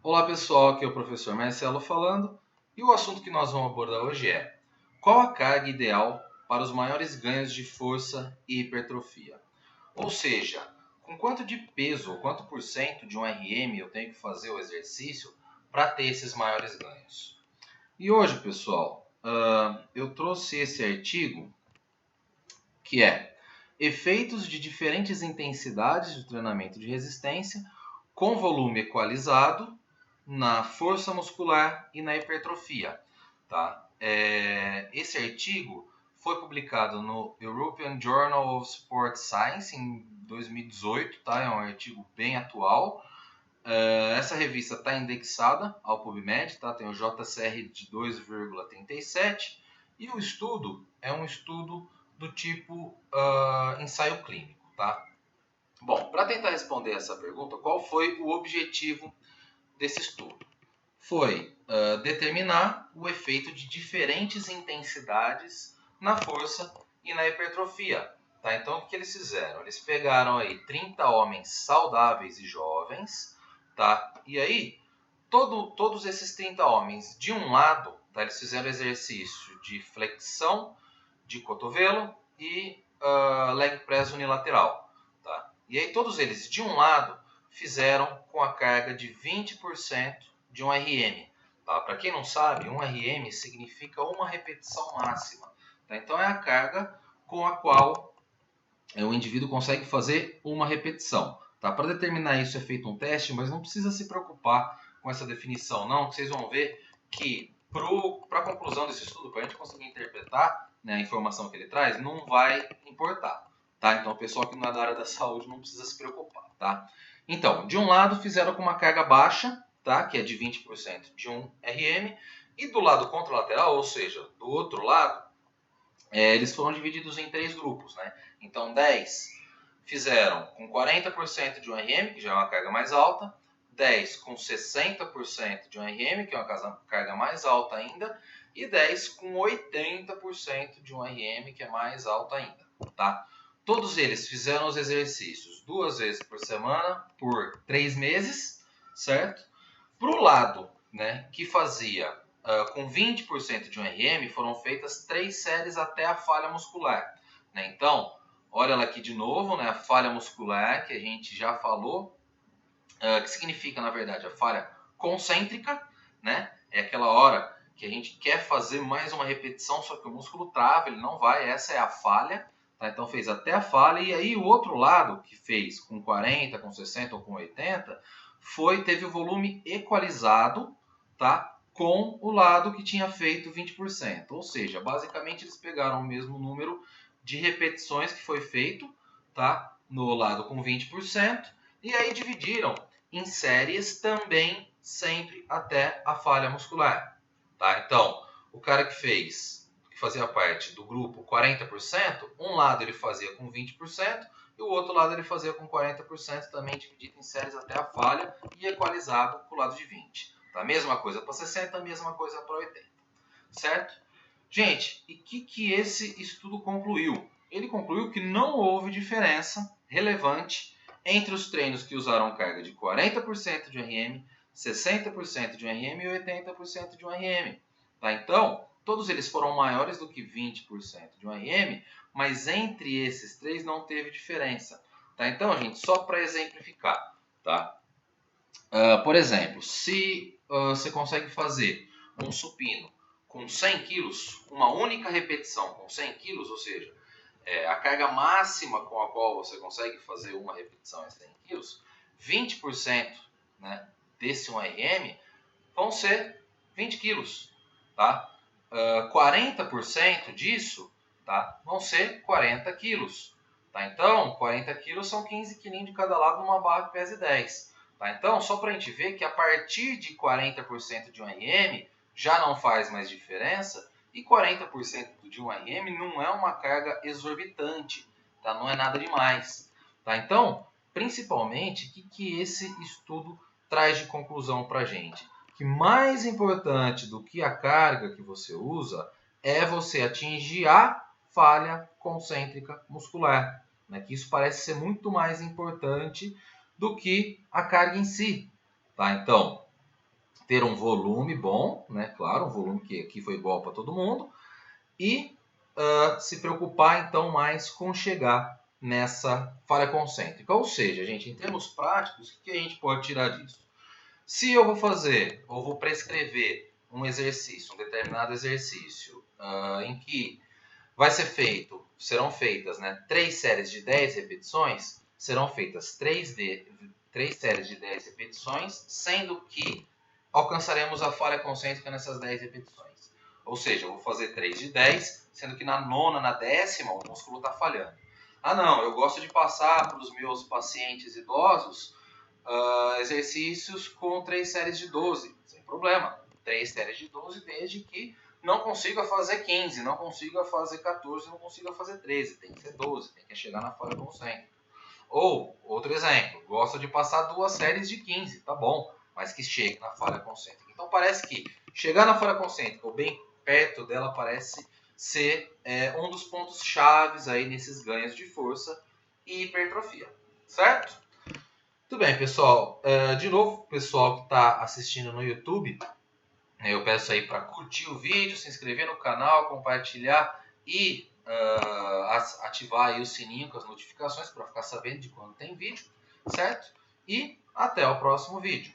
Olá pessoal, aqui é o professor Marcelo falando e o assunto que nós vamos abordar hoje é: qual a carga ideal para os maiores ganhos de força e hipertrofia? Ou seja, com quanto de peso ou quanto por cento de um RM eu tenho que fazer o exercício para ter esses maiores ganhos? E hoje, pessoal, eu trouxe esse artigo que é efeitos de diferentes intensidades de treinamento de resistência com volume equalizado na força muscular e na hipertrofia. Tá? Esse artigo foi publicado no European Journal of Sport Science em 2018, tá? É um artigo bem atual. Essa revista está indexada ao PubMed, tá? Tem o JCR de 2,37 e o estudo é um estudo do tipo ensaio clínico. Tá? Bom, para tentar responder essa pergunta, qual foi o objetivo desse estudo? Foi determinar o efeito de diferentes intensidades na força e na hipertrofia. Tá? Então, o que eles fizeram? Eles pegaram aí 30 homens saudáveis e jovens, tá? E aí, todos esses 30 homens, de um lado, tá? Eles fizeram exercício de flexão de cotovelo e leg press unilateral. Tá? E aí, todos eles, de um lado, fizeram com a carga de 20% de um RM. Tá? Para quem não sabe, um RM significa uma repetição máxima. Tá? Então, é a carga com a qual o indivíduo consegue fazer uma repetição. Tá? Para determinar isso é feito um teste, mas não precisa se preocupar com essa definição, não, que vocês vão ver que para a conclusão desse estudo, para a gente conseguir interpretar, né, a informação que ele traz, não vai importar. Tá? Então, o pessoal que não é da área da saúde não precisa se preocupar. Tá? Então, de um lado fizeram com uma carga baixa, tá? Que é de 20% de um RM, e do lado contralateral, ou seja, do outro lado, eles foram divididos em 3 grupos. Né? Então, 10 fizeram com 40% de um RM, que já é uma carga mais alta, 10 com 60% de um RM, que é uma carga mais alta ainda, e 10 com 80% de um RM, que é mais alta ainda. Tá? Todos eles fizeram os exercícios 2 vezes por semana, por 3 meses, certo? Para o lado, né, que fazia com 20% de um RM, foram feitas 3 séries até a falha muscular. Né? Então, olha ela aqui de novo, né, a falha muscular, que a gente já falou, que significa, na verdade, a falha concêntrica, né? É aquela hora que a gente quer fazer mais uma repetição, só que o músculo trava, ele não vai, essa é a falha. Tá? Então fez até a falha, e aí o outro lado, que fez com 40, com 60 ou com 80, teve o volume equalizado, tá? Com o lado que tinha feito 20%. Ou seja, basicamente eles pegaram o mesmo número de repetições que foi feito, tá? No lado com 20%, e aí dividiram em séries também sempre até a falha muscular. Tá? Então, o cara que fazia parte do grupo 40%, um lado ele fazia com 20% e o outro lado ele fazia com 40%, também dividido em séries até a falha e equalizado com o lado de 20%. Tá? Mesma coisa para 60%, mesma coisa para 80%. Certo? Gente, e o que esse estudo concluiu? Ele concluiu que não houve diferença relevante entre os treinos que usaram carga de 40% de RM, 60% de RM e 80% de RM. Tá? Então, todos eles foram maiores do que 20% de RM, mas entre esses três não teve diferença. Tá? Então, gente, só para exemplificar. Tá? Por exemplo, se você consegue fazer um supino com 100 quilos, uma única repetição com 100 quilos, ou seja, a carga máxima com a qual você consegue fazer uma repetição é 100 kg, 20%, né, desse 1RM vão ser 20 kg. Tá? 40% disso, tá, vão ser 40 kg. Tá? Então, 40 kg são 15 kg de cada lado numa barra que pese 10. Tá? Então, só para a gente ver que a partir de 40% de 1RM já não faz mais diferença, e 40% de um RM não é uma carga exorbitante, tá? Não é nada demais. Tá? Então, principalmente, o que esse estudo traz de conclusão para a gente? Que mais importante do que a carga que você usa é você atingir a falha concêntrica muscular. Né? Que isso parece ser muito mais importante do que a carga em si. Tá? Então, ter um volume bom, né? Claro, um volume que foi igual para todo mundo. E se preocupar, então, mais com chegar nessa falha concêntrica. Ou seja, gente, em termos práticos, o que a gente pode tirar disso? Se eu vou fazer, ou vou prescrever um exercício, um determinado exercício, em que serão feitas, né, 3 séries de 10 repetições, serão feitas 3 séries de 10 repetições, sendo que alcançaremos a falha concêntrica nessas 10 repetições. Ou seja, eu vou fazer 3 de 10, sendo que na nona, na décima, o músculo está falhando. Ah não, eu gosto de passar para os meus pacientes idosos exercícios com 3 séries de 12, sem problema. 3 séries de 12 desde que não consiga fazer 15, não consiga fazer 14, não consiga fazer 13. Tem que ser 12, tem que chegar na falha concêntrica. Ou, outro exemplo, gosto de passar 2 séries de 15, tá bom, mas que chegue na falha concêntrica. Então parece que chegar na falha concêntrica ou bem perto dela parece ser um dos pontos chaves aí nesses ganhos de força e hipertrofia, certo? Tudo bem, pessoal. De novo, pessoal que está assistindo no YouTube, eu peço aí para curtir o vídeo, se inscrever no canal, compartilhar e ativar aí o sininho com as notificações para ficar sabendo de quando tem vídeo, certo? E até o próximo vídeo.